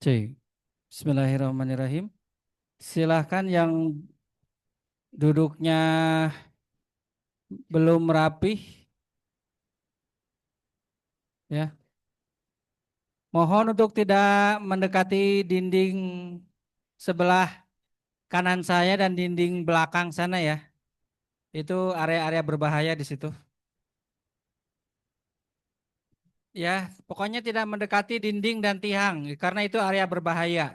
Cik. Bismillahirrahmanirrahim. Silahkan yang duduknya belum rapih, ya. Mohon untuk tidak mendekati dinding sebelah kanan saya dan dinding belakang sana ya. Itu area-area berbahaya di situ. Ya, pokoknya tidak mendekati dinding dan tiang karena itu area berbahaya.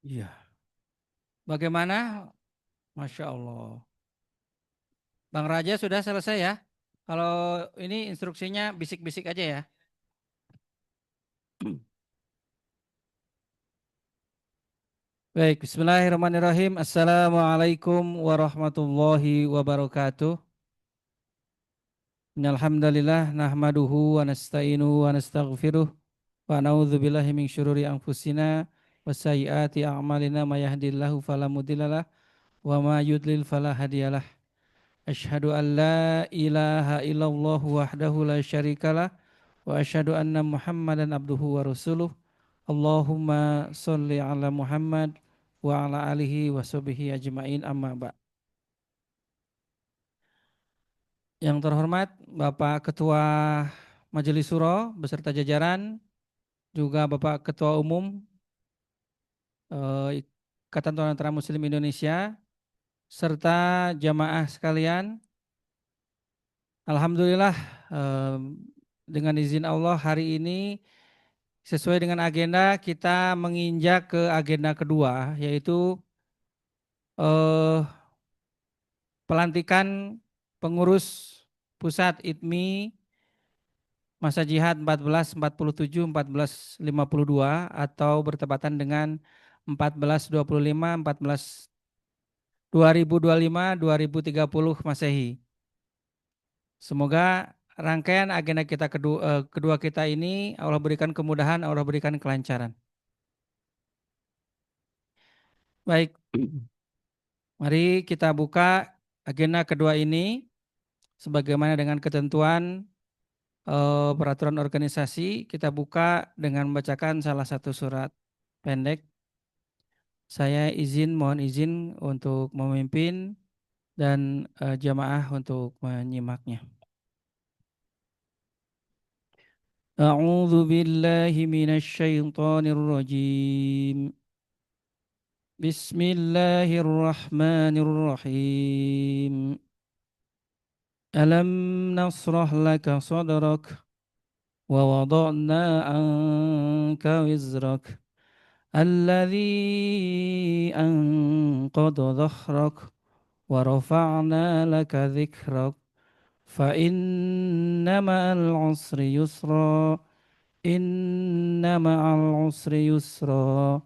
Iya. Bagaimana? Masya Allah. Bang Raja sudah selesai ya? Kalau ini instruksinya bisik-bisik aja ya. Baik, bismillahirrahmanirrahim. Assalamualaikum warahmatullahi wabarakatuh. Innalhamdalillah nahmaduhu wa nasta'inuhu wa nastaghfiruh wa na'udzubillahi min syururi anfusina wa sayyiati a'malina may yahdihillahu fala mudhillalah wa ma yudlil fala hadiyalah. Asyhadu an la ilaha illallah wahdahu la syarikalah wa asyhadu anna Muhammadan abduhu wa rasuluh. Allahumma sholli ala Muhammad wa ala alihi wa sahbihi ajmain amma ba'. Yang terhormat Bapak Ketua Majelis Suro beserta jajaran, juga Bapak Ketua Umum Ikatan Tunanetra Muslim Indonesia, serta jamaah sekalian. Alhamdulillah, eh, dengan izin Allah hari ini sesuai dengan agenda kita menginjak ke agenda kedua, yaitu eh, pelantikan pengurus pusat ITMI masa jihad 1447-1452 atau bertepatan dengan 1425 2025 2030 Masehi. Semoga rangkaian agenda kita kedua kita ini Allah berikan kemudahan, Allah berikan kelancaran. Baik, mari kita buka agenda kedua ini sebagaimana dengan ketentuan peraturan organisasi. Kita buka dengan membacakan salah satu surat pendek. Saya mohon izin untuk memimpin dan jamaah untuk menyimaknya. A'udzu billahi minasy syaithanir rajim. Bismillahirrahmanirrahim. Alam nasrah laka sadrak wa wada'na anka wizrak alladzi anqadha dhahrak wa rafa'na laka dhikrak fa inna ma'al usri yusra inna ma'al usri yusra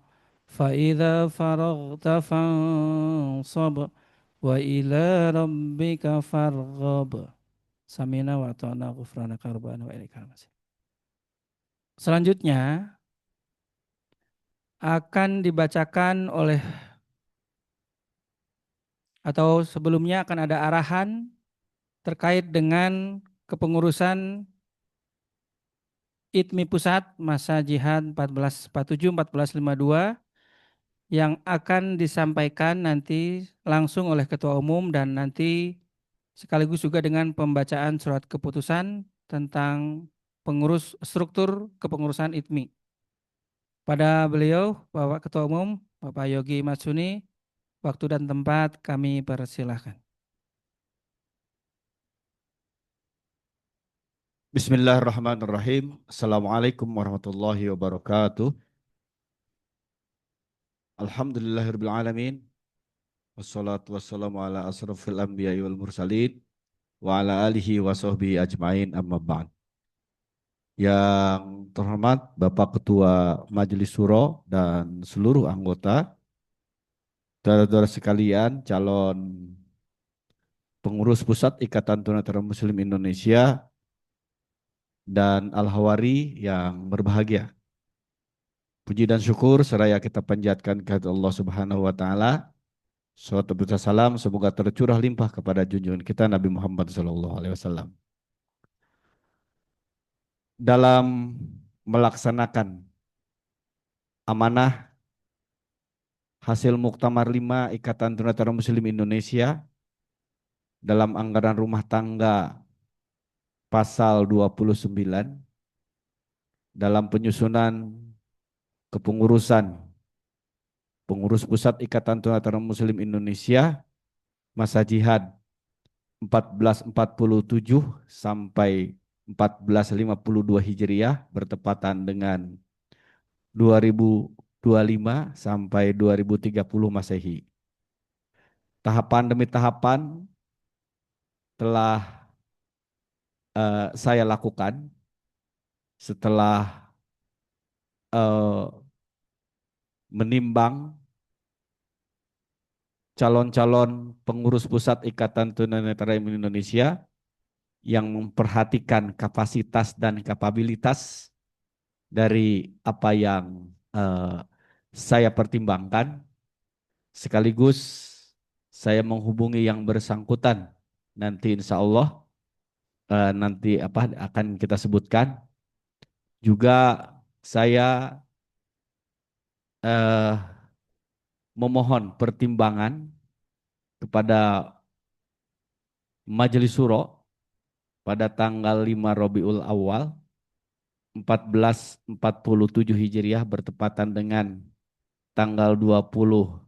fa idza faraghta fansab wa ila rabbika farghab. Samina wa ta'na ghufranaka rabbana wa ilaikal masir. Selanjutnya akan dibacakan oleh atau sebelumnya akan ada arahan terkait dengan kepengurusan ITMI Pusat masa jihad 1447-1452 yang akan disampaikan nanti langsung oleh Ketua Umum dan nanti sekaligus juga dengan pembacaan surat keputusan tentang struktur kepengurusan ITMI. Pada beliau, Bapak Ketua Umum, Bapak Yogi Matsuni, waktu dan tempat kami persilahkan. Bismillahirrahmanirrahim. Assalamualaikum warahmatullahi wabarakatuh. Alhamdulillahirabbil alamin. Wassalatu wassalamu ala asrofil anbiya'i wal mursalin wa ala alihi wa sahbihi ajmain amma ba'd. Yang terhormat Bapak Ketua Majelis Suro dan seluruh anggota, saudara-saudara sekalian, calon pengurus pusat Ikatan Tunanetra Muslim Indonesia dan Al-Hawari yang berbahagia. Puji dan syukur seraya kita panjatkan kepada Allah Subhanahu wa taala. Salawat dan salam semoga tercurah limpah kepada junjungan kita Nabi Muhammad sallallahu alaihi wasallam. Dalam melaksanakan amanah hasil Muktamar 5 Ikatan Tunanetra Muslim Indonesia dalam anggaran rumah tangga pasal 29 dalam penyusunan kepengurusan pengurus pusat Ikatan Tunanetra Muslim Indonesia masa jihad 1447 sampai 1452 Hijriah bertepatan dengan 2025 sampai 2030 Masehi. Tahapan demi tahapan telah saya lakukan setelah menimbang calon-calon pengurus pusat Ikatan Tunanetra Indonesia yang memperhatikan kapasitas dan kapabilitas dari apa yang saya pertimbangkan, sekaligus saya menghubungi yang bersangkutan. Nanti insya Allah nanti apa akan kita sebutkan. Juga saya memohon pertimbangan kepada Majelis Syuro pada tanggal 5 Rabiul Awal 1447 Hijriah bertepatan dengan tanggal 28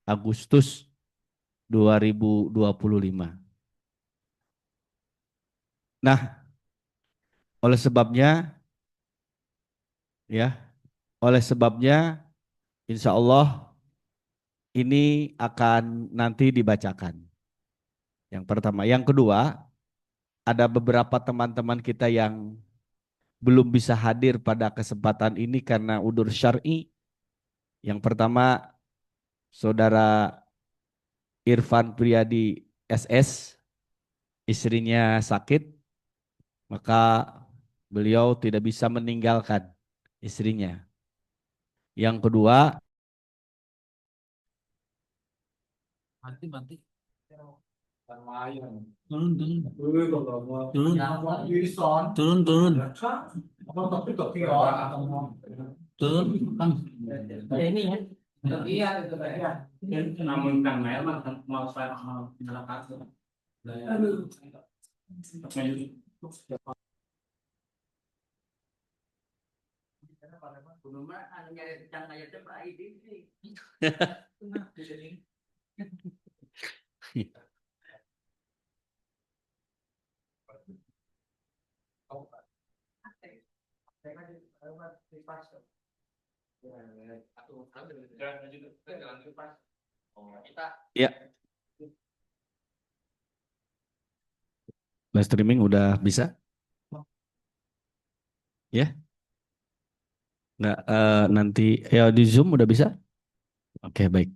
Agustus 2025. Nah, oleh sebabnya insya Allah ini akan nanti dibacakan. Yang pertama. Yang kedua, ada beberapa teman-teman kita yang belum bisa hadir pada kesempatan ini karena udzur syar'i. Yang pertama, Saudara Irfan Priyadi SS, istrinya sakit, maka beliau tidak bisa meninggalkan istrinya. Yang kedua, namun Kang Mel mau saya menyalakan. ya, live streaming udah bisa? Ya? Nggak, nanti ya di Zoom udah bisa? Oke, baik.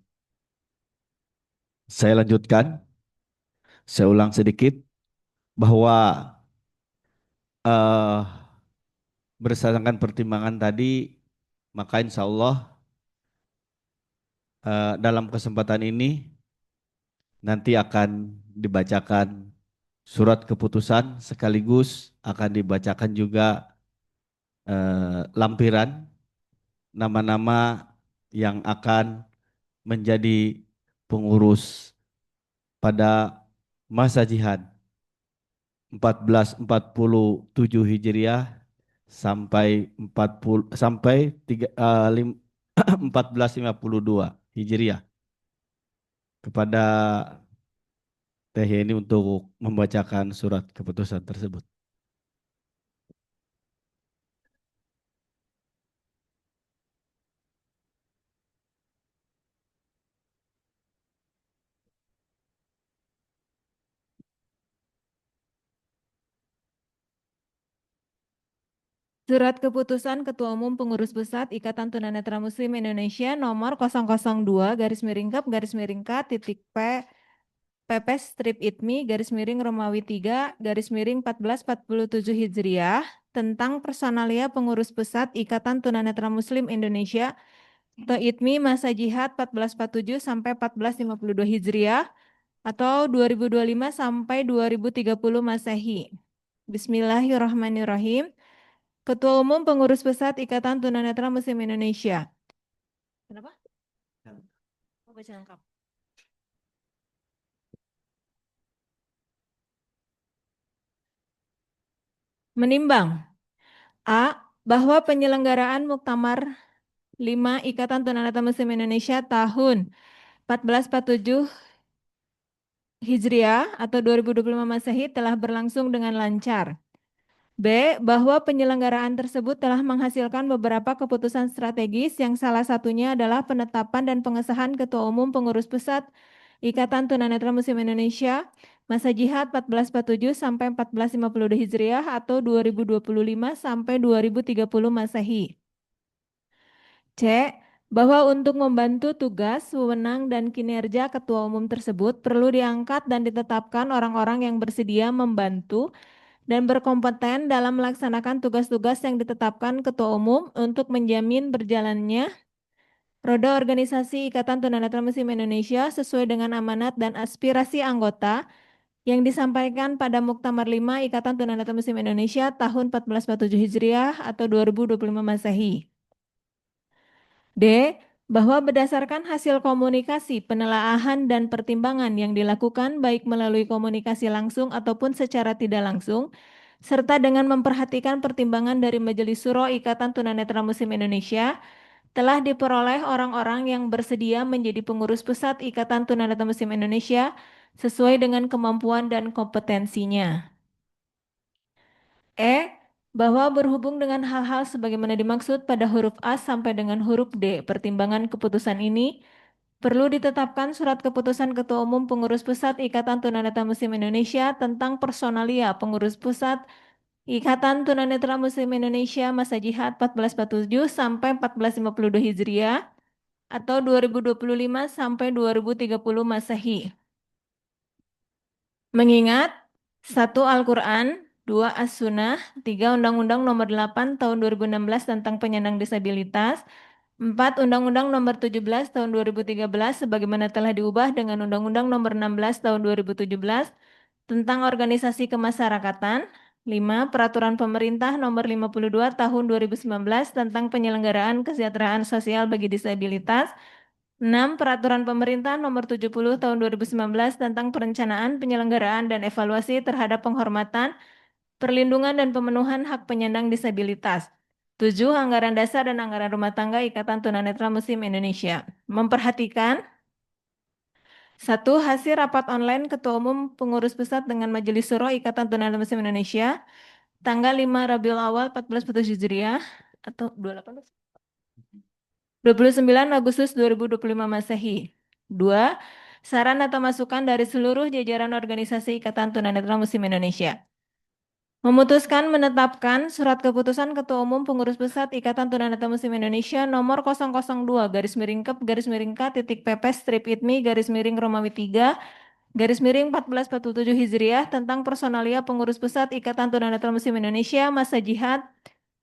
Saya lanjutkan. Saya ulang sedikit bahwa berdasarkan pertimbangan tadi, maka insya Allah dalam kesempatan ini nanti akan dibacakan surat keputusan sekaligus akan dibacakan juga lampiran nama-nama yang akan menjadi pengurus pada masa jihad 1447 Hijriah sampai 1452 Hijriah kepada Teh ini untuk membacakan surat keputusan tersebut. Surat Keputusan Ketua Umum Pengurus Pusat Ikatan Tunanetra Muslim Indonesia nomor 002 garis miring K titik P Pepes strip ITMI garis miring Romawi 3 garis miring 1447 Hijriah tentang personalia pengurus pusat Ikatan Tunanetra Muslim Indonesia atau ITMI masa jihad 1447 sampai 1452 Hijriah atau 2025 sampai 2030 Masehi. Bismillahirrahmanirrahim. Ketua Umum Pengurus Pusat Ikatan Tunanetra Muslim Indonesia. Kenapa? Oh, baca lengkap. Menimbang A. Bahwa penyelenggaraan Muktamar 5 Ikatan Tunanetra Muslim Indonesia tahun 1447 Hijriah atau 2025 Masehi telah berlangsung dengan lancar. B. Bahwa penyelenggaraan tersebut telah menghasilkan beberapa keputusan strategis yang salah satunya adalah penetapan dan pengesahan Ketua Umum Pengurus Pusat Ikatan Tunanetra Muslim Indonesia masa jihad 1447 sampai 1452 Hijriah atau 2025 sampai 2030 Masehi. C. Bahwa untuk membantu tugas, wewenang, dan kinerja Ketua Umum tersebut perlu diangkat dan ditetapkan orang-orang yang bersedia membantu dan berkompeten dalam melaksanakan tugas-tugas yang ditetapkan Ketua Umum untuk menjamin berjalannya roda organisasi Ikatan Tunanetra Muslim Indonesia sesuai dengan amanat dan aspirasi anggota yang disampaikan pada Muktamar 5 Ikatan Tunanetra Muslim Indonesia tahun 1447 Hijriah atau 2025 Masehi. D. Bahwa berdasarkan hasil komunikasi, penelaahan, dan pertimbangan yang dilakukan baik melalui komunikasi langsung ataupun secara tidak langsung, serta dengan memperhatikan pertimbangan dari Majelis Syuro Ikatan Tunanetra Muslim Indonesia, telah diperoleh orang-orang yang bersedia menjadi pengurus pusat Ikatan Tunanetra Muslim Indonesia sesuai dengan kemampuan dan kompetensinya. E. Bahwa berhubung dengan hal-hal sebagaimana dimaksud pada huruf A sampai dengan huruf D, pertimbangan keputusan ini perlu ditetapkan surat keputusan Ketua Umum Pengurus Pusat Ikatan Tunanetra Muslim Indonesia tentang personalia pengurus pusat Ikatan Tunanetra Muslim Indonesia masa jihad 1447 sampai 1452 Hijriah atau 2025 sampai 2030 Masehi. Mengingat 1. Al-Quran, 2. As-Sunnah, 3. Undang-Undang Nomor 8 Tahun 2016 tentang penyandang disabilitas, 4. Undang-Undang Nomor 17 Tahun 2013 sebagaimana telah diubah dengan Undang-Undang Nomor 16 Tahun 2017 tentang organisasi kemasyarakatan, 5. Peraturan Pemerintah Nomor 52 Tahun 2019 tentang penyelenggaraan kesejahteraan sosial bagi disabilitas, 6. Peraturan Pemerintah Nomor 70 Tahun 2019 tentang perencanaan, penyelenggaraan, dan evaluasi terhadap penghormatan, perlindungan, dan pemenuhan hak penyandang disabilitas. 7. Anggaran dasar dan anggaran rumah tangga Ikatan Tunanetra Muslim Indonesia. Memperhatikan 1. Hasil rapat online Ketua Umum Pengurus Pusat dengan Majelis Syuro Ikatan Tunanetra Muslim Indonesia tanggal 5 Rabiul Awal 1447 Hijriah atau 29 Agustus 2025 Masehi. 2. Saran atau masukan dari seluruh jajaran organisasi Ikatan Tunanetra Muslim Indonesia. Memutuskan menetapkan surat keputusan Ketua Umum Pengurus Pusat Ikatan Tunanetra Muslim Indonesia nomor 002 garis miring K titik Pepes strip ITMI garis miring Romawi 3 garis miring 1447 Hijriah tentang personalia pengurus pusat Ikatan Tunanetra Muslim Indonesia masa jihad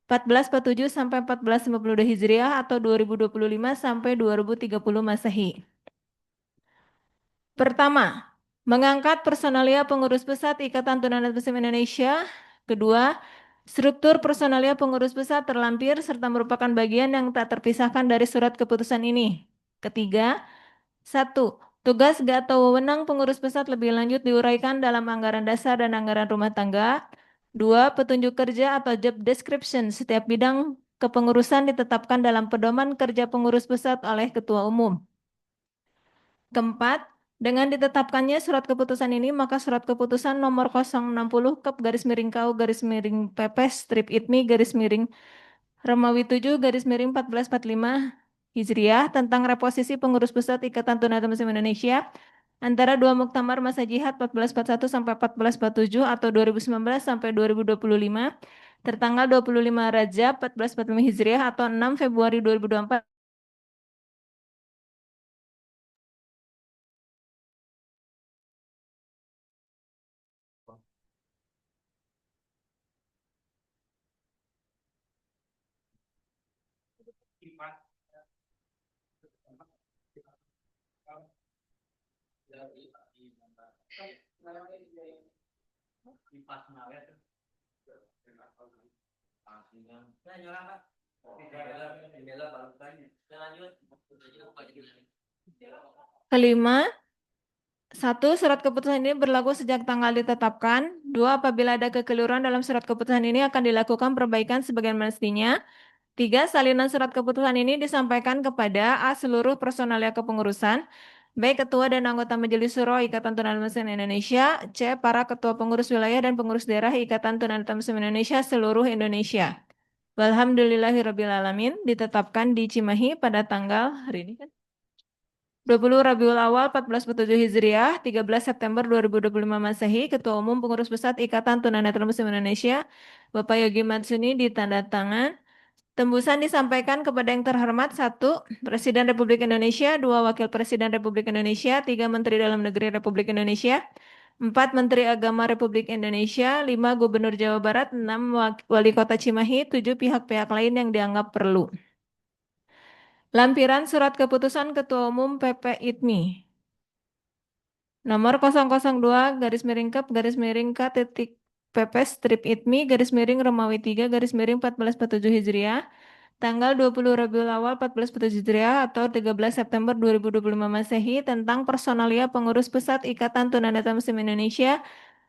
1447 sampai 1452 Hijriah atau 2025 sampai 2030 Masehi. Pertama, mengangkat personalia pengurus pusat Ikatan Tunanetra Muslim Indonesia. Kedua, struktur personalia pengurus pusat terlampir serta merupakan bagian yang tak terpisahkan dari surat keputusan ini. Ketiga, 1. Tugas atau wewenang pengurus pusat lebih lanjut diuraikan dalam anggaran dasar dan anggaran rumah tangga. 2. Petunjuk kerja atau job description setiap bidang kepengurusan ditetapkan dalam pedoman kerja pengurus pusat oleh Ketua Umum. Keempat, dengan ditetapkannya surat keputusan ini, maka surat keputusan nomor 060 garis miring KU garis miring Pepes strip ITMI garis miring Romawi 7 garis miring 1445 Hijriah tentang reposisi pengurus pusat Ikatan Tunanetra Muslim Indonesia antara dua muktamar masa jihad 1441 sampai 1447 atau 2019 sampai 2025 tertanggal 25 Rajab 1445 Hijriah atau 6 Februari 2024 Kelima, satu, surat keputusan ini berlaku sejak tanggal ditetapkan. Dua, apabila ada kekeliruan dalam surat keputusan ini akan dilakukan perbaikan sebagaimana mestinya. Tiga, salinan surat keputusan ini disampaikan kepada A. seluruh personalia kepengurusan, B. ketua dan anggota Majelis Syuro Ikatan Tunanetra Muslim Indonesia, C. para ketua pengurus wilayah dan pengurus daerah Ikatan Tunanetra Muslim Indonesia seluruh Indonesia. Walhamdulillahirrabbilalamin, ditetapkan di Cimahi pada tanggal hari ini kan? 20 Rabiul Awal 1447 Hijriah, 13 September 2025 Masehi, Ketua Umum Pengurus Pusat Ikatan Tunanetra Muslim Indonesia, Bapak Yogi Matsuni ditanda tangan. Tembusan disampaikan kepada yang terhormat: 1. Presiden Republik Indonesia, 2. Wakil Presiden Republik Indonesia, 3. Menteri Dalam Negeri Republik Indonesia, 4. Menteri Agama Republik Indonesia, 5. Gubernur Jawa Barat, 6. Wali Kota Cimahi, 7. Pihak-pihak lain yang dianggap perlu. Lampiran Surat Keputusan Ketua Umum PP ITMI nomor 002 garis miring Kep garis miring K titik PP strip ITMI garis miring Romawi 3 garis miring 1447 Hijriah tanggal 20 Rabiul Awal 1447 Hijriah atau 13 September 2025 Masehi tentang personalia pengurus pusat Ikatan Tunanetra Muslim Indonesia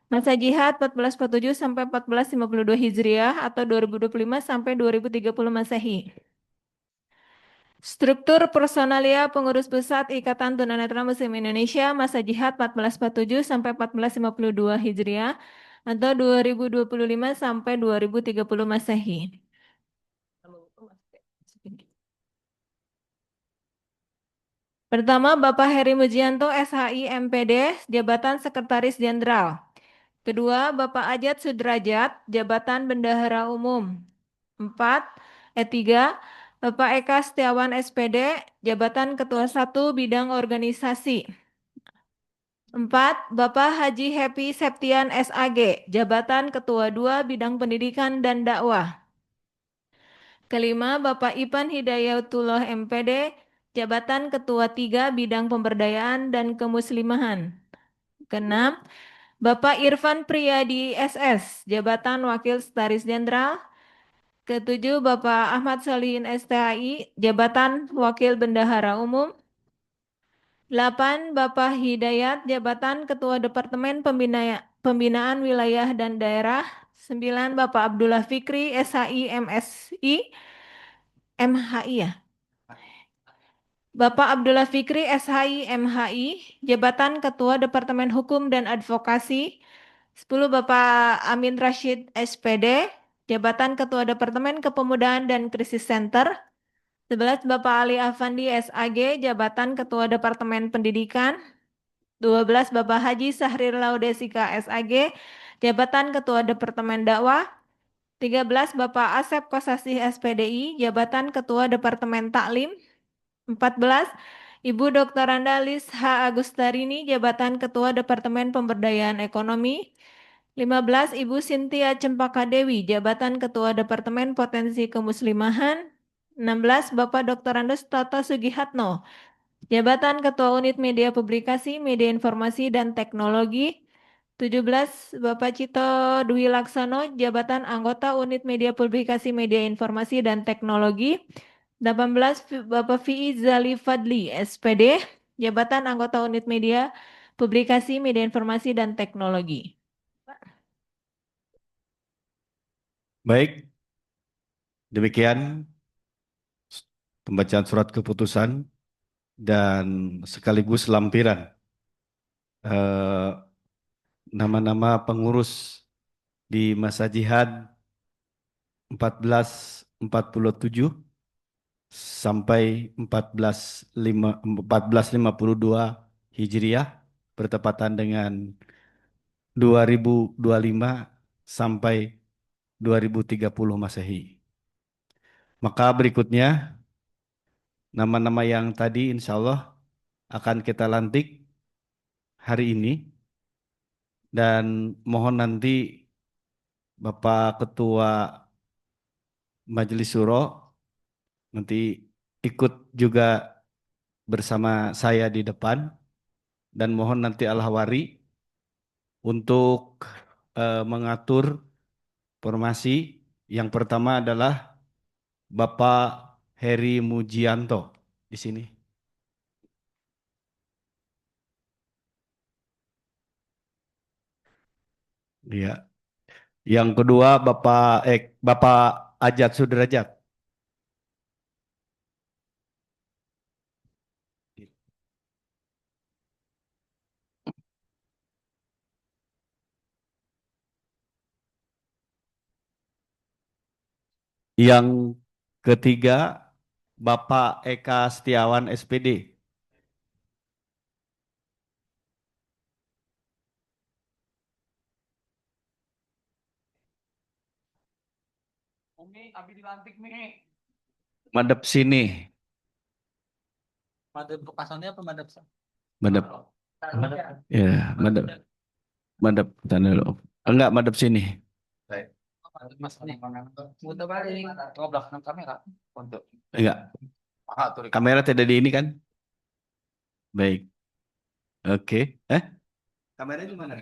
masa jihad 1447 sampai 1452 Hijriah atau 2025 sampai 2030 Masehi. Struktur personalia pengurus pusat Ikatan Tunanetra Muslim Indonesia masa jihad 1447 sampai 1452 Hijriah atau 2025 sampai 2030 Masehi. Pertama, Bapak Heri Mujianto, SHI MPD, Jabatan Sekretaris Jenderal. Kedua, Bapak Ajat Sudrajat, Jabatan Bendahara Umum. 4. E3, Bapak Eka Setiawan SPD, Jabatan Ketua 1 Bidang Organisasi. 4. Bapak Haji Happy Septian SAG, Jabatan Ketua 2 Bidang Pendidikan dan Dakwah. Kelima, Bapak Ipan Hidayatullah MPD, Jabatan Ketua 3 Bidang Pemberdayaan dan Kemuslimahan. Keenam, Bapak Irfan Priyadi SS, Jabatan Wakil Sekretaris Jenderal. Ketujuh, Bapak Ahmad Solihin STHI, Jabatan Wakil Bendahara Umum. 8. Bapak Hidayat, Jabatan Ketua Departemen Pembinaan Wilayah dan Daerah. 9. Bapak Abdullah Fikri, SHI MSI, MHI ya. Bapak Abdullah Fikri, SHI MHI, Jabatan Ketua Departemen Hukum dan Advokasi. 10. Bapak Amin Rashid SPD, Jabatan Ketua Departemen Kepemudaan dan Krisis Center. 11. Bapak Ali Afandi SAG, Jabatan Ketua Departemen Pendidikan. 12. Bapak Haji Sahrir Laudesika SAG, Jabatan Ketua Departemen Dakwah. 13. Bapak Asep Kosasih SPDI, Jabatan Ketua Departemen Taklim. 14. Ibu Dr. Andalis H. Agustarini, Jabatan Ketua Departemen Pemberdayaan Ekonomi. 15. Ibu Sintia Cempaka Dewi, Jabatan Ketua Departemen Potensi Kemuslimahan. 16. Bapak Dr. Andes Toto Sugihatno, Jabatan Ketua Unit Media Publikasi, Media Informasi dan Teknologi. 17. Bapak Cito Dwi Laksono, Jabatan Anggota Unit Media Publikasi, Media Informasi dan Teknologi. 18. Bapak VI Zali Fadli, SPD, Jabatan Anggota Unit Media Publikasi, Media Informasi dan Teknologi. Baik, demikian pembacaan surat keputusan dan sekaligus lampiran nama-nama pengurus di masa jihad 1447 sampai 1452 Hijriah bertepatan dengan 2025 sampai 2030 Masehi. Maka berikutnya nama-nama yang tadi insya Allah akan kita lantik hari ini dan mohon nanti Bapak Ketua Majelis Syuro nanti ikut juga bersama saya di depan dan mohon nanti Al-Hawari untuk mengatur formasi. Yang pertama adalah Bapak Heri Mujianto di sini. Iya. Yang kedua Bapak Ajat Sudrajat. Yang ketiga Bapak Eka Setiawan SPD. Umi, abi dilantik nih. Madep sini. Madep bekasannya apa madep? Madep. Ya, madep. Madep. Tahan dulu. Enggak, madep sini. Mas nih. Mudah balik. Oh, belakang kamera. Untuk. Enggak. Ah, tuh. Kamera tidak di ini kan? Baik. Oke. Kameranya di mana?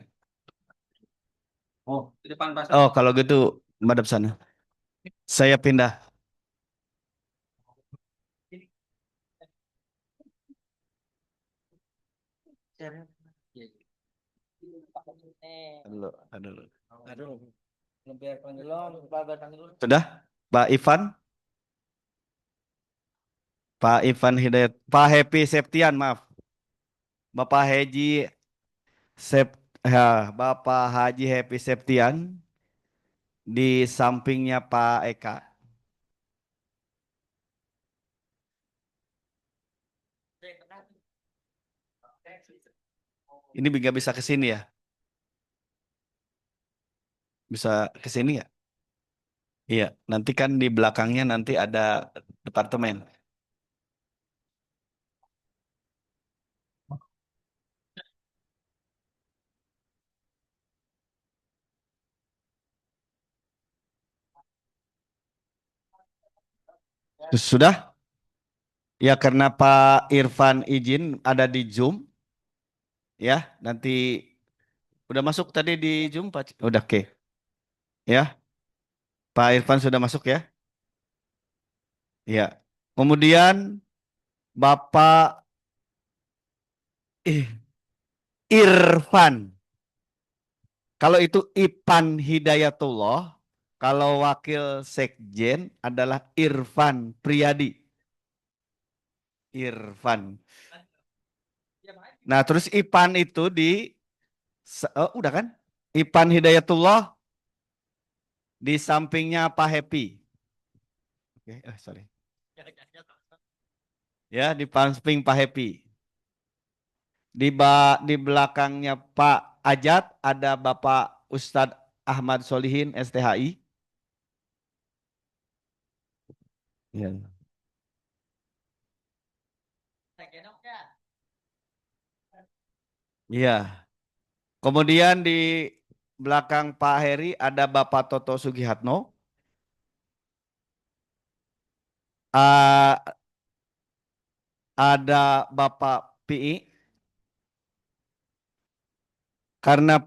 Oh, di depan pas. Oh, kalau gitu madep sana. Saya pindah. Dulu, dulu. Aduh. Biar panggilon, panggilon. Sudah? Pak Ivan? Pak Ivan Hidayat. Pak Happy Septian, maaf. Bapak Haji Bapak Haji Happy Septian di sampingnya Pak Eka. Ini nggak bisa ke sini ya? Bisa ke sini ya? Iya, nanti kan di belakangnya nanti ada departemen. Sudah? Ya karena Pak Irfan izin ada di Zoom. Ya, nanti udah masuk tadi di Zoom Pak. Udah oke. Ya, Pak Irfan sudah masuk ya? Ya. Kemudian Bapak Irfan. Kalau itu Ipan Hidayatullah, kalau wakil sekjen adalah Irfan Priyadi. Irfan. Nah, terus Ipan itu udah kan? Ipan Hidayatullah di sampingnya Pak Happy. Oke, sorry. Ya, di samping Pak Happy. Di belakangnya Pak Ajat ada Bapak Ustadz Ahmad Solihin STHI. Ya. Iya. Kemudian di belakang Pak Heri ada Bapak Toto Sugihatno. Ah, ada Bapak PI. Karena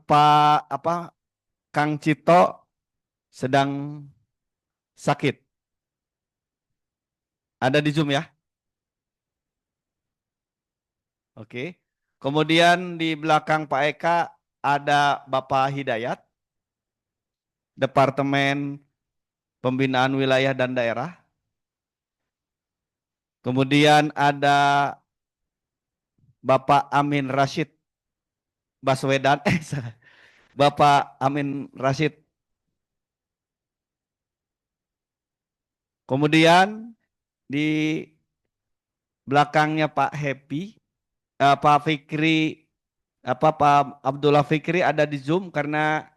Kang Cito sedang sakit. Ada di Zoom ya? Oke. Kemudian di belakang Pak Eka ada Bapak Hidayat, Departemen Pembinaan Wilayah dan Daerah. Kemudian ada Bapak Amin Rashid Baswedan. Salah. Bapak Amin Rashid. Kemudian di belakangnya Pak Happy, Pak Fikri, Pak Abdullah Fikri ada di Zoom karena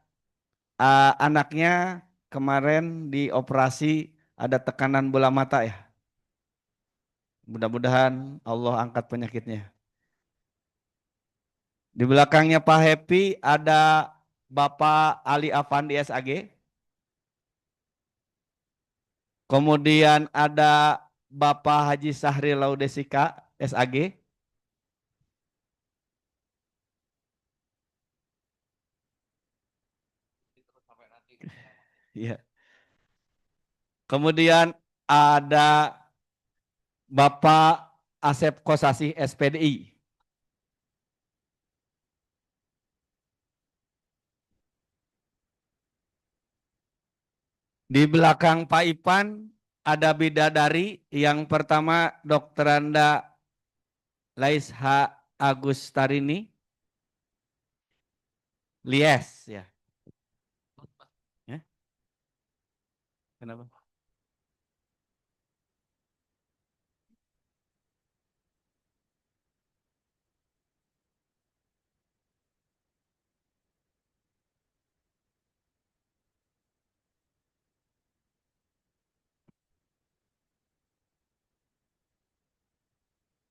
anaknya kemarin dioperasi ada tekanan bola mata ya. Mudah-mudahan Allah angkat penyakitnya. Di belakangnya Pak Happy ada Bapak Ali Afandi SAG. Kemudian ada Bapak Haji Sahril Laudesika, SAG. Ya. Kemudian ada Bapak Asep Kosasih, SPDI. Di belakang Pak Ipan ada bidadari. Yang pertama Dr. Anda Laisha Agustarini. Lies ya. Ya. Kenapa?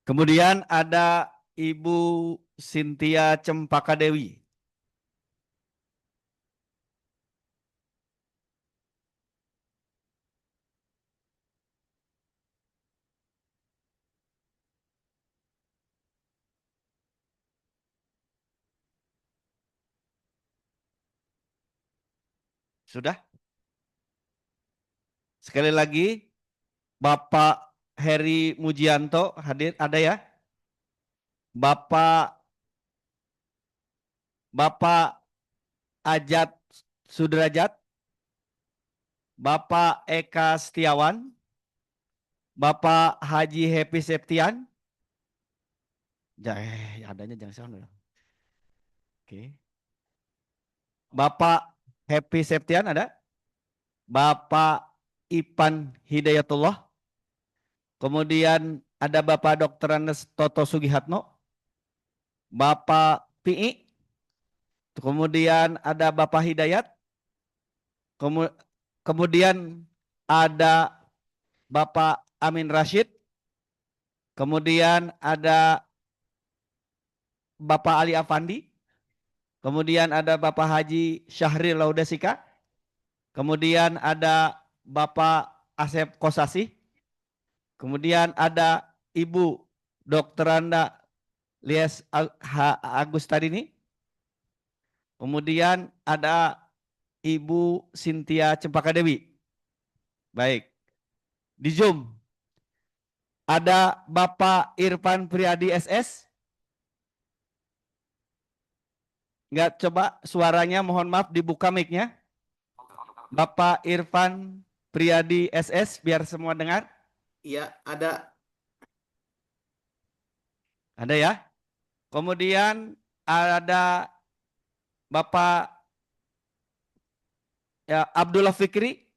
Kemudian ada Ibu Cynthia Cempaka Dewi. Sudah? Sekali lagi, Bapak Heri Mujianto hadir, ada ya? Bapak Ajat Sudrajat, Bapak Eka Setiawan, Bapak Haji Happy Septian. Adanya jangan salah. Oke. Bapak Happy Septian ada? Bapak Ipan Hidayatullah. Kemudian ada Bapak Dr. Andes Toto Sugihatno. Bapak PI. Kemudian ada Bapak Hidayat. Kemudian ada Bapak Amin Rashid. Kemudian ada Bapak Ali Afandi. Kemudian ada Bapak Haji Syahril Laudesika. Kemudian ada Bapak Asep Kosasih. Kemudian ada Ibu Dr. Anda Lies Agustarini. Kemudian ada Ibu Cynthia Cempaka Dewi. Baik. Di Zoom ada Bapak Irfan Priyadi SS. Enggak, coba suaranya mohon maaf dibuka mic-nya. Bapak Irfan Priyadi SS biar semua dengar. Iya, ada. Ada ya? Kemudian ada Bapak ya, Abdullah Fikri.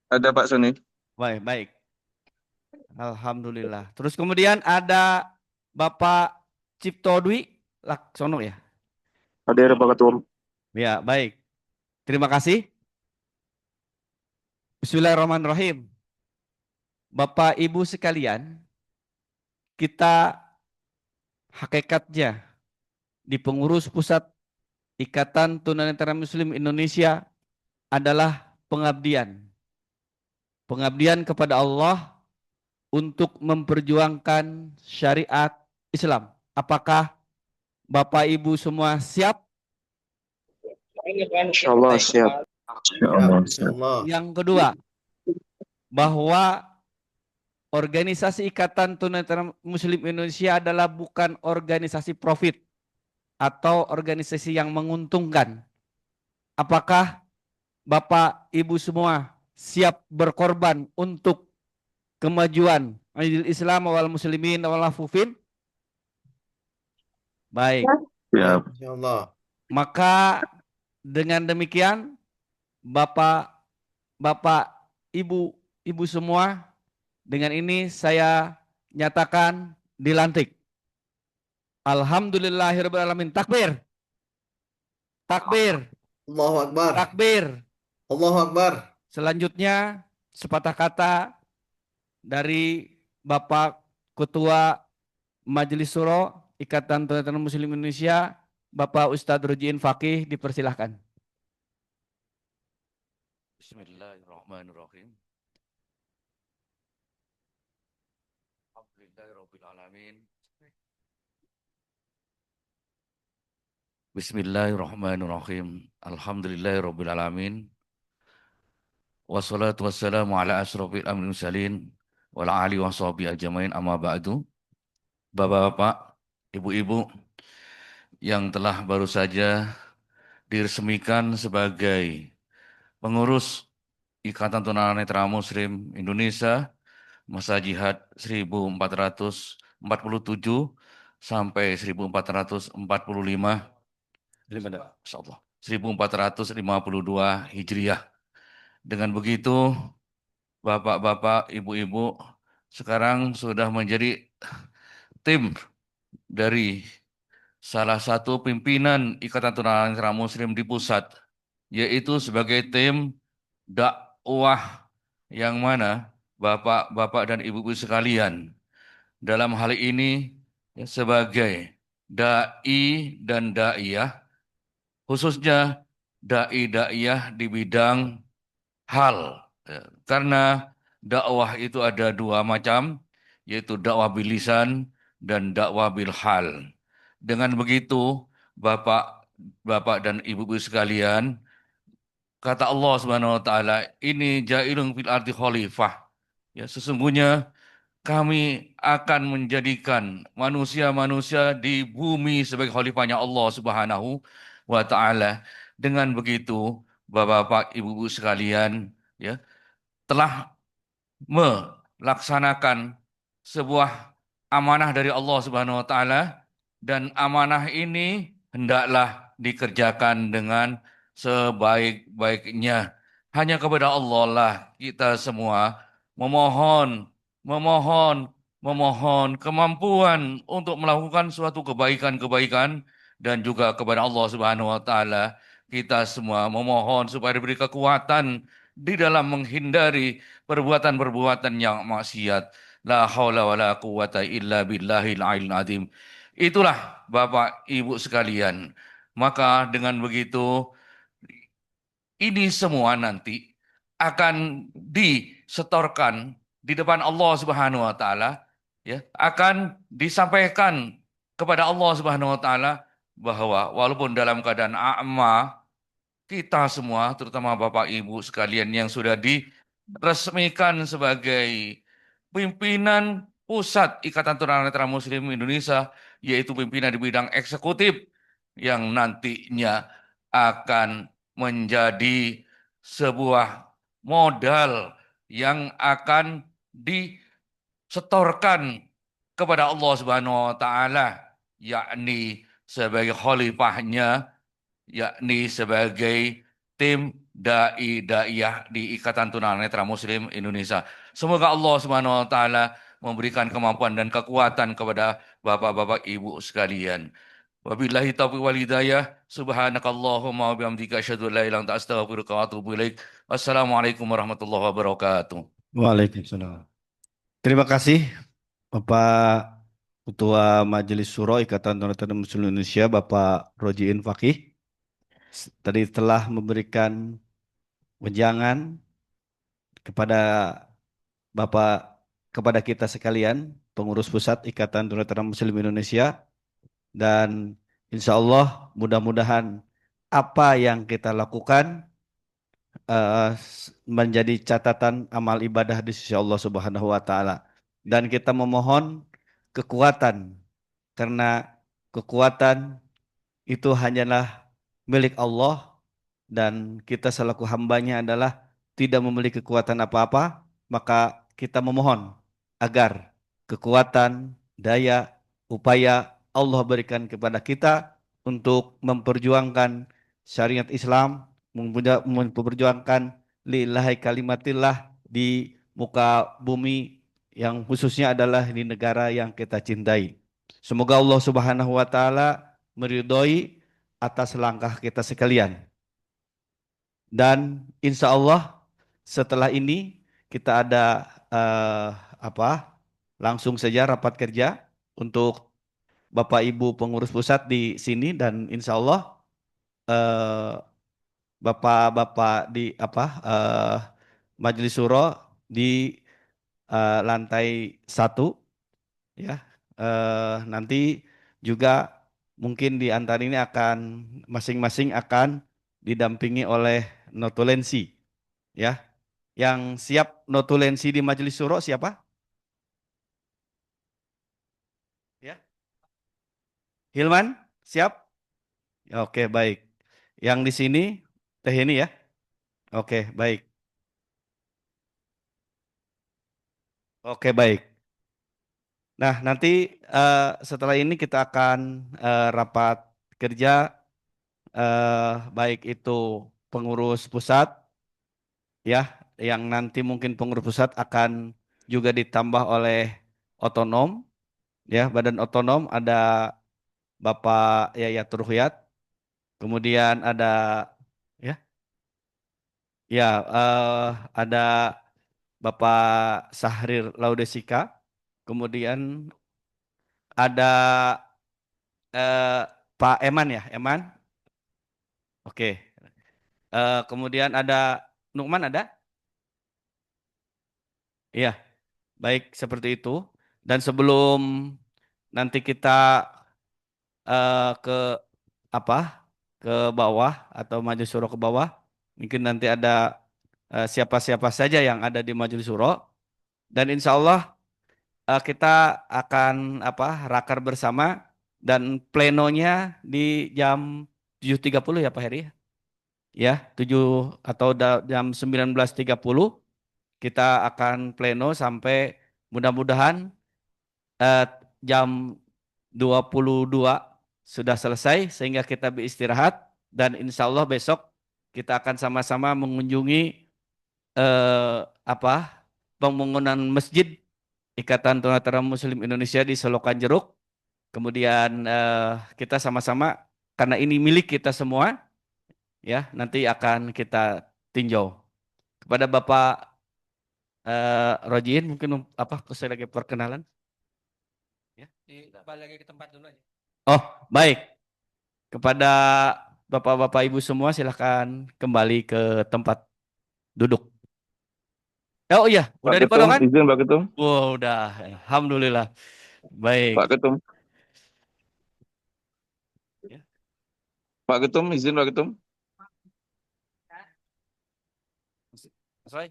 Ada Pak Sony. Baik, baik. Alhamdulillah. Terus kemudian ada Bapak Cipto Dwi Laksono ya. Hadir Pak Ketua. Ya, baik. Terima kasih. Bismillahirrahmanirrahim. Bapak Ibu sekalian, kita hakikatnya di pengurus pusat Ikatan Tunanetra Muslim Indonesia adalah pengabdian. Pengabdian kepada Allah untuk memperjuangkan syariat Islam. Apakah Bapak Ibu semua siap? Insyaallah siap. Insyaallah. Yang kedua, bahwa organisasi Ikatan Tunanetra Muslim Indonesia adalah bukan organisasi profit atau organisasi yang menguntungkan. Apakah Bapak Ibu semua siap berkorban untuk kemajuan Islam wal muslimin wal afufin? Baik. Siap. Insyaallah. Maka dengan demikian Bapak Ibu semua, dengan ini saya nyatakan dilantik. Alhamdulillahirabbil alamin. Takbir. Takbir. Allahu Akbar. Takbir. Allahu Akbar. Selanjutnya sepatah kata dari Bapak Ketua Majelis Syuro Ikatan Tunanetra Muslim Indonesia, Bapak Ustadz Rujiin Fakih, dipersilahkan. Bismillahirrahmanirrahim. Alhamdulillahirobbilalamin. Bismillahirrahmanirrahim. Alhamdulillahirobbilalamin. Wassalatu wassalamu ala asrofil mursalin wal ali washabi ajmain amma ba'du. Bapak-bapak, ibu-ibu yang telah baru saja diresmikan sebagai pengurus Ikatan Tunanetra Muslim Indonesia masa jihad 1447 sampai 1445 insyaallah 1452 Hijriah. Dengan begitu, Bapak-bapak, Ibu-ibu sekarang sudah menjadi tim dari salah satu pimpinan Ikatan Tunanetra Muslim di pusat, yaitu sebagai tim dakwah yang mana Bapak-bapak dan Ibu-ibu sekalian dalam hal ini ya, sebagai dai dan daiyah, khususnya dai-daiyah di bidang hal. Ya, karena dakwah itu ada dua macam, yaitu dakwah bilisan dan dakwah bilhal. Dengan begitu, Bapak dan Ibu-ibu sekalian, kata Allah Subhanahu wa taala, ini jailun fil ardi khalifah. Ya, sesungguhnya kami akan menjadikan manusia-manusia di bumi sebagai khalifahnya Allah Subhanahu wa taala. Dengan begitu, Bapak-bapak, Ibu-ibu sekalian, ya, telah melaksanakan sebuah amanah dari Allah Subhanahu wa taala, dan amanah ini hendaklah dikerjakan dengan sebaik-baiknya. Hanya kepada Allah lah kita semua memohon, memohon, memohon kemampuan untuk melakukan suatu kebaikan-kebaikan, dan juga kepada Allah Subhanahu wa taala kita semua memohon supaya diberi kekuatan di dalam menghindari perbuatan-perbuatan yang maksiat. La haula wala quwata illa billahil aliyil azim. Itulah Bapak Ibu sekalian. Maka dengan begitu ini semua nanti akan disetorkan di depan Allah Subhanahu wa taala, ya, akan disampaikan kepada Allah Subhanahu wa taala bahwa walaupun dalam keadaan a'ma, kita semua, terutama Bapak Ibu sekalian yang sudah diresmikan sebagai pimpinan pusat Ikatan Tunanetra Muslim Indonesia, yaitu pimpinan di bidang eksekutif yang nantinya akan menjadi sebuah modal yang akan disetorkan kepada Allah Subhanahu wa taala, yakni sebagai khalifahnya, yakni sebagai tim dai-daiyah di Ikatan Tunanetra Muslim Indonesia. Semoga Allah Subhanahu wa taala memberikan kemampuan dan kekuatan kepada Bapak-bapak Ibu sekalian. Wabillahi taufiq wal hidayah. Subhanakallahumma wa bihamdika asyhadu an la ilaha illa anta astaghfiruka wa atubu ilaik. Wassalamualaikum warahmatullahi wabarakatuh. Waalaikumsalam. Terima kasih Bapak Ketua Majelis Syuro Ikatan Tunanetra Muslim Indonesia, Bapak Rojiin Fakih. Tadi telah memberikan wejangan kepada Bapak, kepada kita sekalian, pengurus pusat Ikatan Tunanetra Muslim Indonesia, dan insya Allah mudah-mudahan apa yang kita lakukan menjadi catatan amal ibadah di sisi Allah Subhanahu wa taala. Dan kita memohon kekuatan, karena kekuatan itu hanyalah milik Allah, dan kita selaku hambanya adalah tidak memiliki kekuatan apa-apa. Maka kita memohon agar kekuatan, daya, upaya Allah berikan kepada kita untuk memperjuangkan syariat Islam, memperjuangkan lillahi kalimatillah di muka bumi, yang khususnya adalah di negara yang kita cintai. Semoga Allah Subhanahu wa taala meridhoi atas langkah kita sekalian. Dan insya Allah setelah ini kita ada langsung saja rapat kerja untuk Bapak Ibu pengurus pusat di sini, dan insya Allah Bapak-bapak di Majelis Syuro di lantai 1, ya. Nanti juga mungkin di antara ini akan masing-masing akan didampingi oleh notulensi, ya. Yang siap notulensi di Majelis Syuro siapa? Ya, Hilman, siap? Ya, oke, baik. Yang di sini Teh ini ya. Oke, baik. Oke, baik. Nah, nanti setelah ini kita akan rapat kerja, baik itu pengurus pusat, ya, yang nanti mungkin pengurus pusat akan juga ditambah oleh otonom, ya, badan otonom ada Bapak Yayat Ruhyat, kemudian ada, ya, ya, ada Bapak Sahrir Laudesika, kemudian ada eh, Pak Eman ya, Eman. Oke. Kemudian ada Nukman ada? Iya, baik seperti itu. Dan sebelum nanti kita ke apa? Ke bawah atau Majelis Syuro ke bawah, mungkin nanti ada siapa-siapa saja yang ada di Majelis Syuro. Dan insya Allah kita akan apa? Rakar bersama dan plenonya di jam 7.30 ya Pak Heri? Ya, 7 atau jam 19.30 kita akan pleno sampai mudah-mudahan eh, jam 22 sudah selesai sehingga kita beristirahat dan insya Allah besok kita akan sama-sama mengunjungi apa pembangunan masjid Ikatan Tunanetra Muslim Indonesia di Selokan Jeruk. Kemudian kita sama-sama karena ini milik kita semua ya nanti akan kita tinjau. Kepada Bapak Rojin mungkin apa saya lagi perkenalan. Ya. Balik lagi ke tempat dulu aja. Oh, baik. Kepada Bapak-bapak Ibu semua silahkan kembali ke tempat duduk. Oh iya, Pak udah Ketum, dipotong kan? izin Pak Ketum. Wow, udah. Alhamdulillah. Baik. Pak Ketum. Ya. Pak Ketum, izin Pak Ketum. Selesai.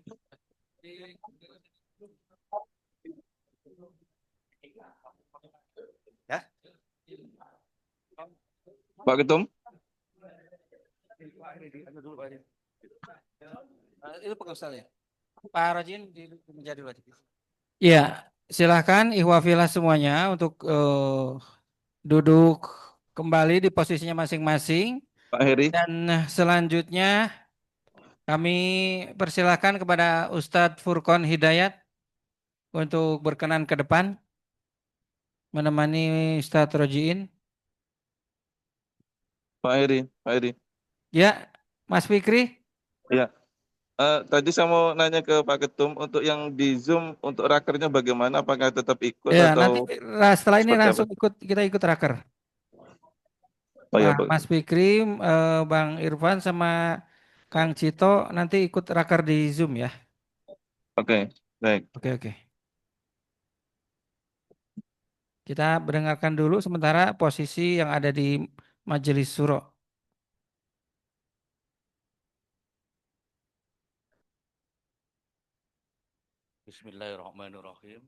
Ya. Pak Ketum. Itu pengusaha ya. Pak Rajin menjadi wajib. Ya, silahkan ihwafilah semuanya untuk duduk kembali di posisinya masing-masing. Pak Heri. Dan selanjutnya kami persilahkan kepada Ustadz Furqon Hidayat untuk berkenan ke depan menemani Ustadz Rojiin. Pak Heri. Pak Heri. Ya, Mas Fikri. Ya. Tadi saya mau nanya ke Pak Ketum untuk yang di Zoom untuk rakernya bagaimana? Apakah tetap ikut Ya, atau nanti setelah ini seperti langsung apa? kita ikut raker. Oh ya, Pak Mas Fikri, Bang Irfan sama Kang Cito nanti ikut raker di Zoom ya. Oke, baik. Oke. Kita mendengarkan dulu sementara posisi yang ada di Majelis Syuro. Bismillahirrahmanirrahim.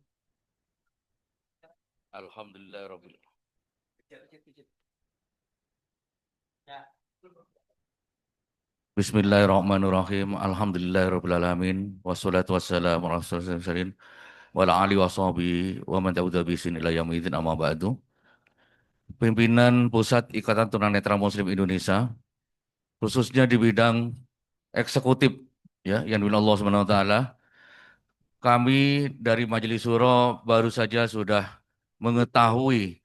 Alhamdulillahirabbil Bismillahirrahmanirrahim. Alhamdulillahirabbil alamin. Wassalatu wassalamu ala rasulillah wa ala alihi washabihi wa man tabi'a bi ihsan ila yaumil amma ba'du. Pimpinan Pusat Ikatan Tunanetra Muslim Indonesia khususnya di bidang eksekutif ya yang dipimpin Allah Subhanahu wa taala. Kami dari Majelis Syuro baru saja sudah mengetahui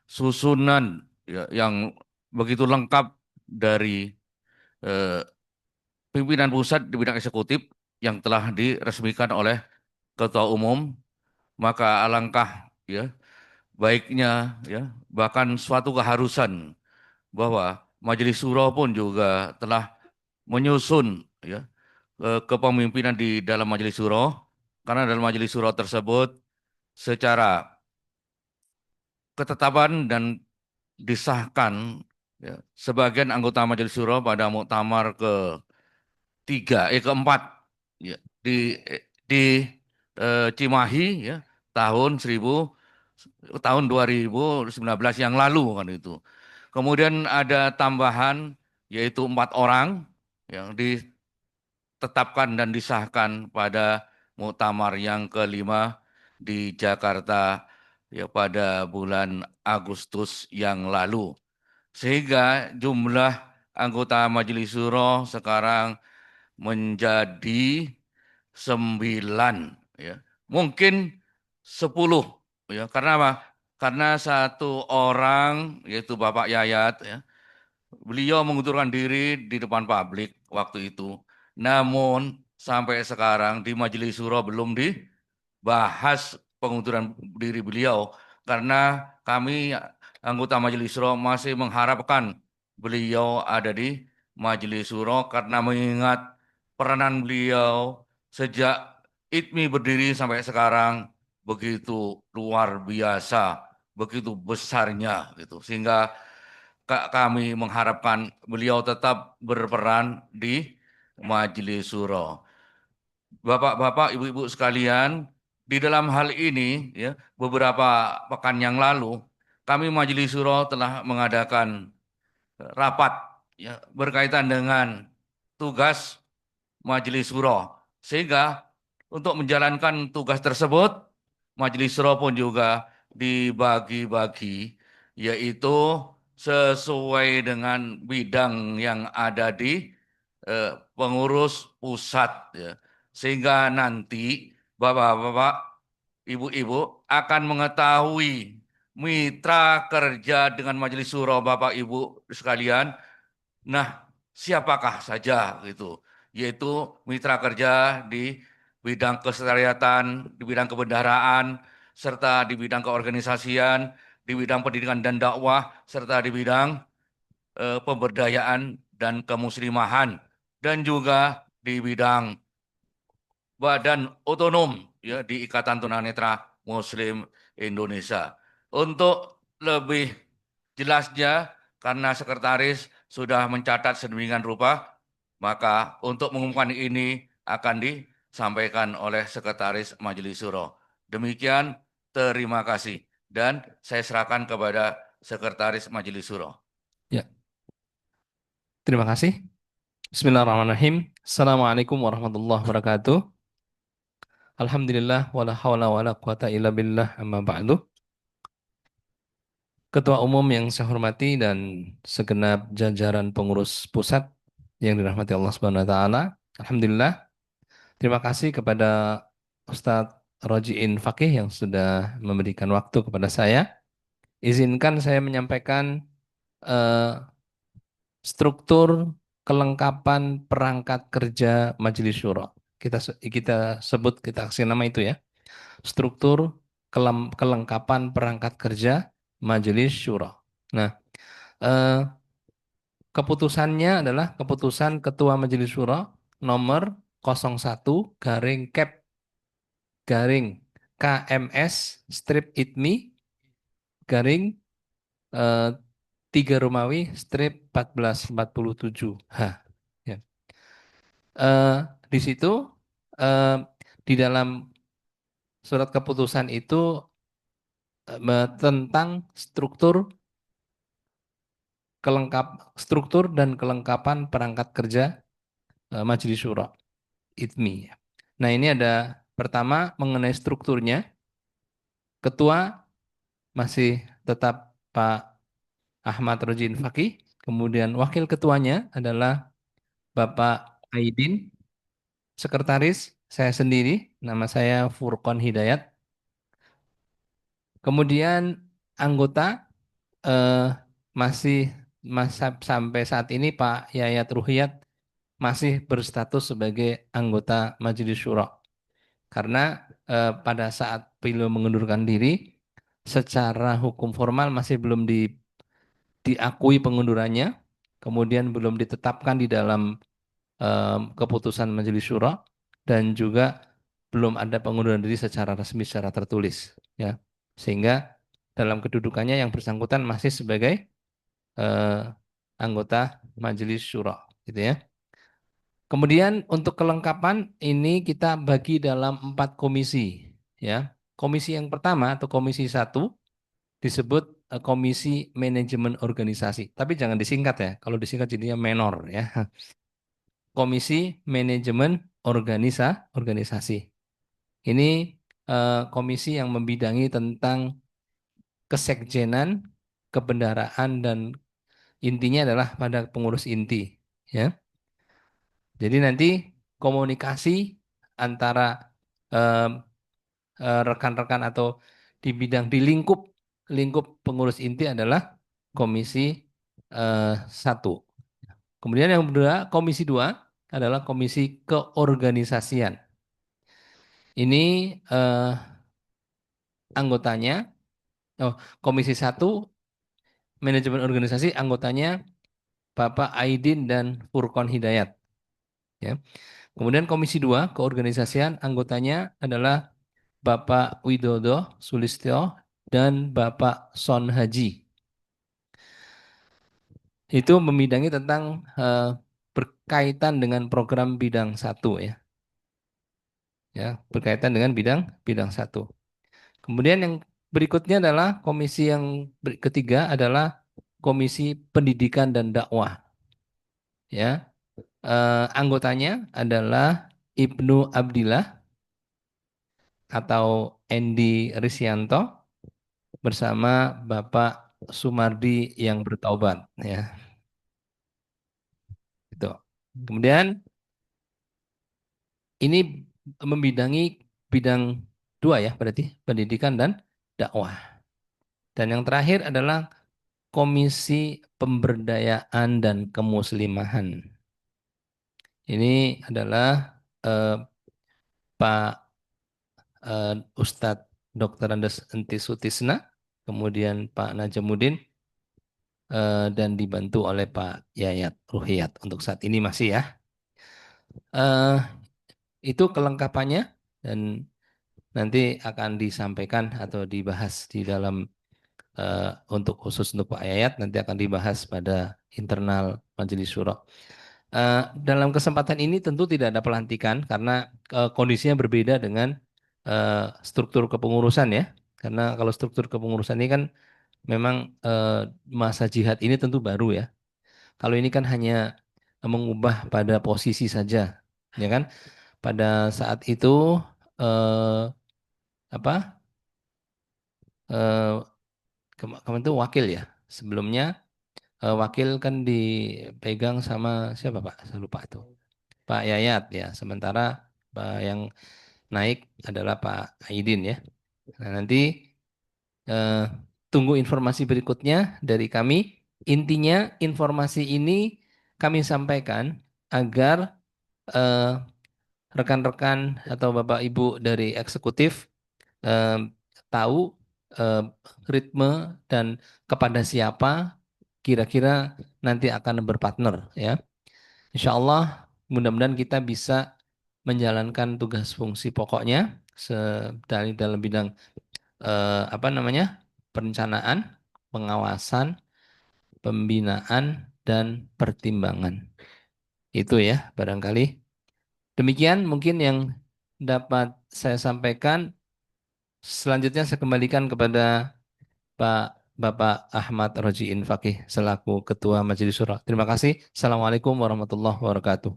susunan ya, yang begitu lengkap dari eh, pimpinan pusat di bidang eksekutif yang telah diresmikan oleh Ketua Umum, maka alangkah ya baiknya ya bahkan suatu keharusan bahwa Majelis Syuro pun juga telah menyusun ya kepemimpinan di dalam Majelis Syuro karena dalam Majelis Syuro tersebut secara ketetapan dan disahkan ya, sebagian anggota Majelis Syuro pada muktamar keempat ya, di Cimahi ya tahun 2019 yang lalu kan itu. Kemudian ada tambahan yaitu 4 orang yang ditetapkan dan disahkan pada muktamar yang kelima di Jakarta ya pada bulan Agustus yang lalu. Sehingga jumlah anggota Majelis Syuro sekarang menjadi 9 ya. Mungkin 10 ya. Karena apa? Karena satu orang yaitu Bapak Yayat ya, beliau mengundurkan diri di depan publik waktu itu. Namun sampai sekarang di Majelis Syuro belum dibahas pengunduran diri beliau karena kami anggota Majelis Syuro masih mengharapkan beliau ada di Majelis Syuro karena mengingat peranan beliau sejak ITMI berdiri sampai sekarang begitu luar biasa, begitu besarnya gitu. Sehingga kami mengharapkan beliau tetap berperan di Majelis Syuro. Bapak-bapak, ibu-ibu sekalian, di dalam hal ini ya, beberapa pekan yang lalu kami Majelis Syuro telah mengadakan rapat ya, berkaitan dengan tugas Majelis Syuro. Sehingga untuk menjalankan tugas tersebut, Majelis Syuro pun juga dibagi-bagi, yaitu sesuai dengan bidang yang ada di pengurus pusat. Ya. Sehingga nanti Bapak-bapak, Ibu-ibu akan mengetahui mitra kerja dengan Majelis Syuro Bapak Ibu sekalian. Nah, siapakah saja gitu, yaitu mitra kerja di bidang kesekretariatan, di bidang kebendaharaan, serta di bidang keorganisasian, di bidang pendidikan dan dakwah, serta di bidang pemberdayaan dan kemuslimahan, dan juga di bidang badan otonom ya di Ikatan Tunanetra Muslim Indonesia. Untuk lebih jelasnya, karena sekretaris sudah mencatat sedemikian rupa, maka untuk mengumumkan ini akan disampaikan oleh Sekretaris Majelis Syuro. Demikian, terima kasih. Dan saya serahkan kepada Sekretaris Majelis Syuro. Ya, terima kasih. Bismillahirrahmanirrahim. Assalamualaikum warahmatullahi wabarakatuh. Alhamdulillah wala haula wala quwata illa billah amma ba'du. Ketua Umum yang saya hormati dan segenap jajaran pengurus pusat yang dirahmati Allah Subhanahu wa taala. Alhamdulillah. Terima kasih kepada Ustadz Rojiin Fakih yang sudah memberikan waktu kepada saya. Izinkan saya menyampaikan struktur kelengkapan perangkat kerja Majelis Syuro. Kita sebut, kita kasih nama itu ya. Struktur kelengkapan perangkat kerja Majelis Syuro. Nah, keputusannya adalah keputusan Ketua Majelis Syuro nomor 01-KMS-ITMI-3 Romawi 1447H. Ya. Di situ di dalam surat keputusan itu tentang struktur dan kelengkapan perangkat kerja Majelis Syuro ITMI. Nah, ini ada pertama mengenai strukturnya. Ketua masih tetap Pak Ahmad Rojiin Fakih. Kemudian wakil ketuanya adalah Bapak Aidin. Sekretaris saya sendiri, nama saya Furqon Hidayat. Kemudian anggota masih sampai saat ini Pak Yayat Ruhiyat masih berstatus sebagai anggota Majelis Syuro. Karena pada saat beliau mengundurkan diri, secara hukum formal masih belum diakui pengundurannya, kemudian belum ditetapkan di dalam keputusan Majelis Syuro, dan juga belum ada pengunduran diri secara resmi, secara tertulis. Ya. Sehingga dalam kedudukannya yang bersangkutan masih sebagai eh, anggota Majelis Syuro, gitu ya. Kemudian untuk kelengkapan ini kita bagi dalam 4 komisi, ya. Komisi yang pertama atau komisi 1 disebut komisi manajemen organisasi. Tapi jangan disingkat ya. Kalau disingkat jadinya menor ya. Komisi manajemen organisasi. Ini komisi yang membidangi tentang kesekjenan, kebendaraan dan intinya adalah pada pengurus inti, ya. Jadi nanti komunikasi antara rekan-rekan atau di bidang di lingkup pengurus inti adalah komisi 1. Kemudian yang kedua, komisi 2 adalah komisi keorganisasian. Ini anggotanya, komisi 1 manajemen organisasi anggotanya Bapak Aidin dan Furqon Hidayat. Ya. Kemudian komisi 2 keorganisasian anggotanya adalah Bapak Widodo Sulistyo dan Bapak Son Haji. Itu membidangi tentang berkaitan dengan program bidang 1 ya. Ya, berkaitan dengan bidang 1. Kemudian yang berikutnya adalah komisi yang ketiga adalah komisi pendidikan dan dakwah. Ya, anggotanya adalah Ibnu Abdillah atau Endi Risyanto bersama Bapak Sumardi yang bertaubat. Ya, itu. Kemudian ini membidangi bidang 2 ya, berarti pendidikan dan dakwah. Dan yang terakhir adalah Komisi Pemberdayaan dan Kemuslimahan. Ini adalah Pak Ustadz Dr. Andes Enti Sutisna, kemudian Pak Najamuddin, dan dibantu oleh Pak Yayat Ruhiyat. Untuk saat ini masih ya. Itu kelengkapannya dan nanti akan disampaikan atau dibahas di dalam untuk khusus untuk Pak Yayat nanti akan dibahas pada internal Majelis Syuro. Dalam kesempatan ini tentu tidak ada pelantikan karena kondisinya berbeda dengan struktur kepengurusan ya. Karena kalau struktur kepengurusan ini kan memang masa jihad ini tentu baru ya. Kalau ini kan hanya mengubah pada posisi saja, ya kan? Pada saat itu apa? Kemarin itu wakil ya. Sebelumnya wakil kan dipegang sama siapa Pak? Saya lupa itu. Pak Yayat ya. Sementara yang naik adalah Pak Aidin ya. Nah, nanti tunggu informasi berikutnya dari kami. Intinya informasi ini kami sampaikan agar rekan-rekan atau Bapak Ibu dari eksekutif tahu ritme dan kepada siapa kira-kira nanti akan berpartner ya. Insya Allah mudah-mudahan kita bisa menjalankan tugas fungsi pokoknya dari dalam bidang perencanaan, pengawasan, pembinaan dan pertimbangan. Itu ya barangkali. Demikian mungkin yang dapat saya sampaikan. Selanjutnya saya kembalikan kepada Bapak Ahmad Rojiin Fakih selaku Ketua Majelis Syuro. Terima kasih. Assalamualaikum warahmatullahi wabarakatuh.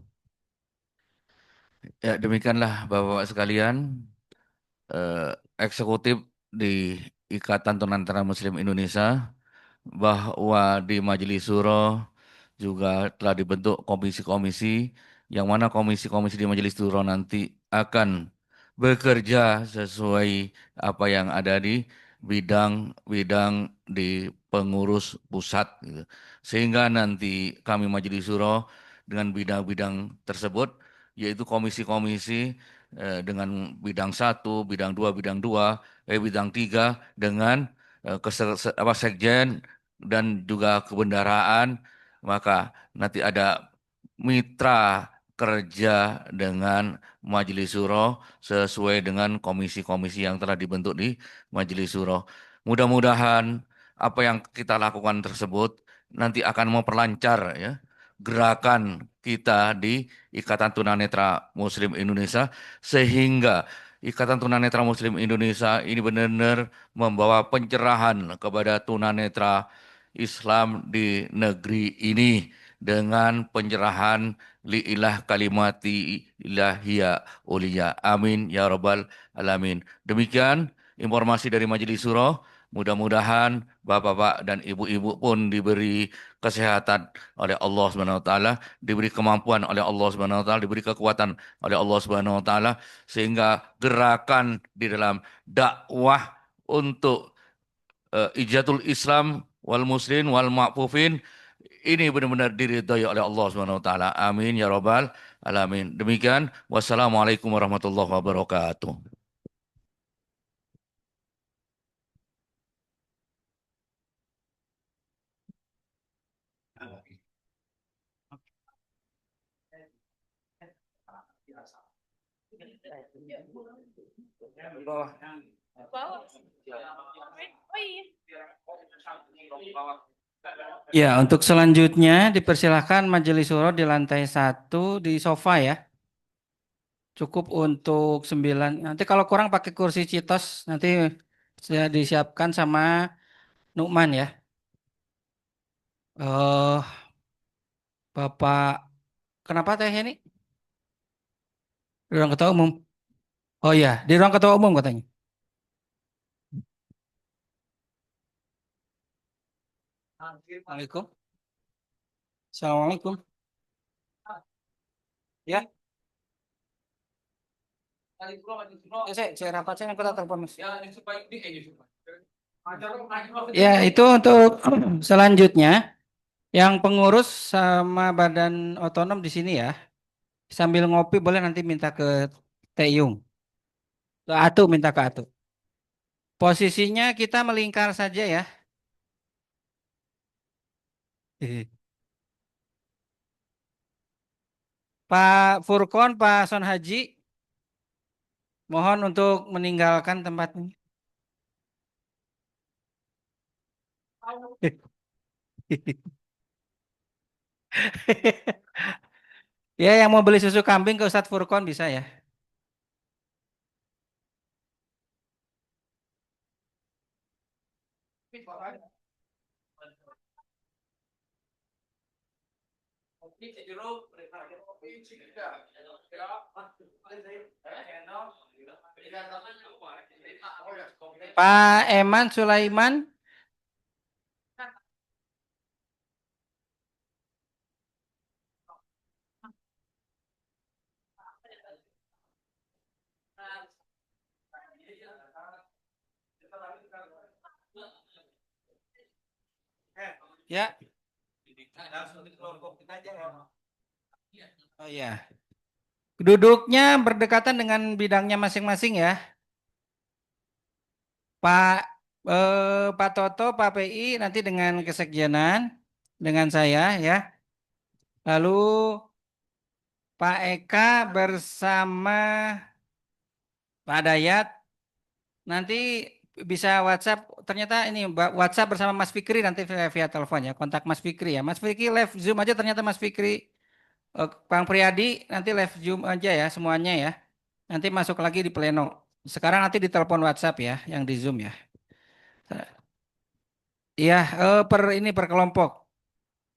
Ya, demikianlah Bapak-Bapak sekalian, eksekutif di Ikatan Tunanetra Muslim Indonesia, bahwa di Majelis Syuro juga telah dibentuk komisi-komisi, yang mana komisi-komisi di Majelis Syuro nanti akan bekerja sesuai apa yang ada di bidang-bidang di pengurus pusat, gitu. Sehingga nanti kami Majelis Syuro dengan bidang-bidang tersebut, yaitu komisi-komisi dengan bidang 1, bidang 2, bidang 3 dengan sekjen dan juga kebendaraan, maka nanti ada mitra kerja dengan Majelis Syuro sesuai dengan komisi-komisi yang telah dibentuk di Majelis Syuro. Mudah-mudahan apa yang kita lakukan tersebut nanti akan memperlancar ya gerakan kita di Ikatan Tunanetra Muslim Indonesia sehingga Ikatan Tunanetra Muslim Indonesia ini benar-benar membawa pencerahan kepada tunanetra Islam di negeri ini dengan pencerahan liilah kalimati ilahiyya uliya. Amin ya rabbal alamin. Demikian informasi dari Majelis Suro. Mudah-mudahan bapak-bapak dan ibu-ibu pun diberi kesehatan oleh Allah Subhanahu wa taala, diberi kemampuan oleh Allah Subhanahu wa taala, diberi kekuatan oleh Allah Subhanahu wa taala sehingga gerakan di dalam dakwah untuk Ijatul Islam wal Muslim wal Ma'fufin ini benar-benar diridhai oleh Allah Subhanahu wa taala. Amin ya rabbal alamin. Demikian wassalamualaikum warahmatullahi wabarakatuh. Ya, untuk selanjutnya dipersilahkan Majelis Suro di lantai 1 di sofa ya. Cukup untuk 9. Nanti kalau kurang pakai kursi Citos nanti sudah disiapkan sama Nukman ya. Eh, Bapak, kenapa teh ini? Di ruang ketua umum. Oh iya, di ruang ketua umum katanya. Assalamualaikum. Assalamualaikum. Ya, saya rapat saya angkat telepon Mas. Ya, itu untuk selanjutnya yang pengurus sama badan otonom di sini ya. Sambil ngopi boleh nanti minta ke Teyung. Ke Atu minta ke Atu. Posisinya kita melingkar saja ya. Pak Furkon, Pak Son Haji, mohon untuk meninggalkan tempat ini. Ya, yang mau beli susu kambing ke Ustadz Furkon bisa ya. Pak Eman Sulaiman. Ya. Oh ya. Duduknya berdekatan dengan bidangnya masing-masing ya. Pak Toto, Pak PI nanti dengan kesekjenan dengan saya ya. Lalu Pak Eka bersama Pak Dayat nanti bisa WhatsApp. Ternyata ini WhatsApp bersama Mas Fikri nanti via telepon ya. Kontak Mas Fikri ya. Mas Fikri live Zoom aja ternyata Mas Fikri. Bang Priadi nanti live Zoom aja ya semuanya ya. Nanti masuk lagi di pleno. Sekarang nanti di telepon WhatsApp ya, yang di Zoom ya. Iya, per kelompok.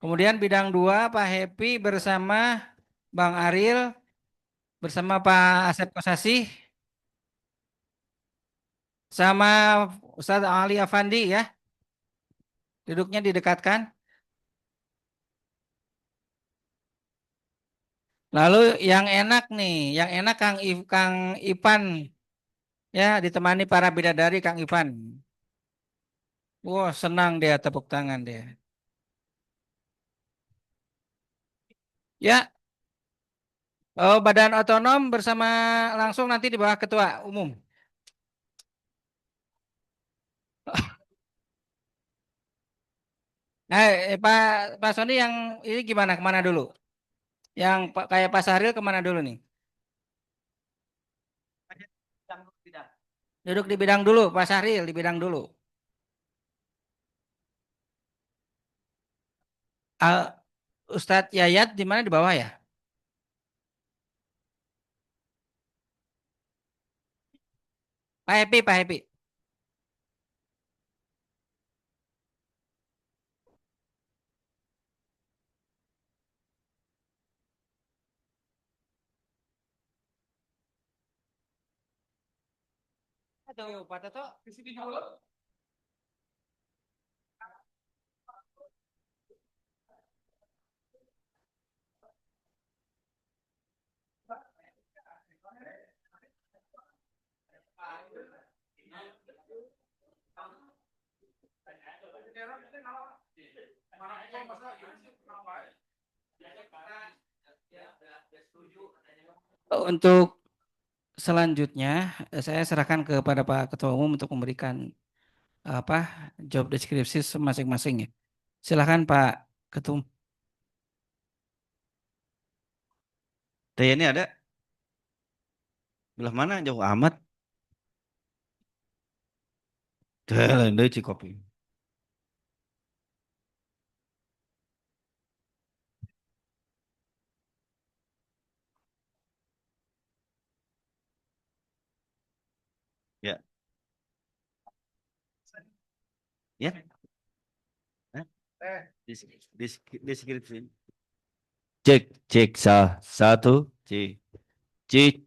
Kemudian bidang 2 Pak Happy bersama Bang Aril bersama Pak Asep Kosasih sama Ustadz Ali Afandi ya. Duduknya didekatkan. Lalu yang enak nih, yang enak Kang Ipan ya ditemani para bidadari Kang Ivan. Wah, senang dia tepuk tangan dia. Ya, badan otonom bersama langsung nanti di bawah ketua umum. Pak Sony yang ini gimana? Kemana dulu? Yang kayak Pak Sahril kemana dulu nih? Duduk di bidang dulu, Pak Sahril di bidang dulu. Ustadz Yayat di mana, di bawah ya? Pak Happy, Pak Happy. Aduh, Pak Toto, di sini dulu. Untuk selanjutnya, saya serahkan kepada Pak Ketua Umum untuk memberikan apa job deskripsi masing-masing ya. Silakan Pak Ketum. Teh ini ada belah mana jauh amat. Teh deui Cikopi. Ya. Ya. Hah? Deskripsi. Cek, cek satu, cek, cek.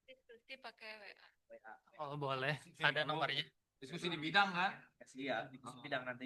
Diskusi pakai WA. Oh boleh, ada nomornya. Diskusi di bidang kan? Iya, di bidang nanti.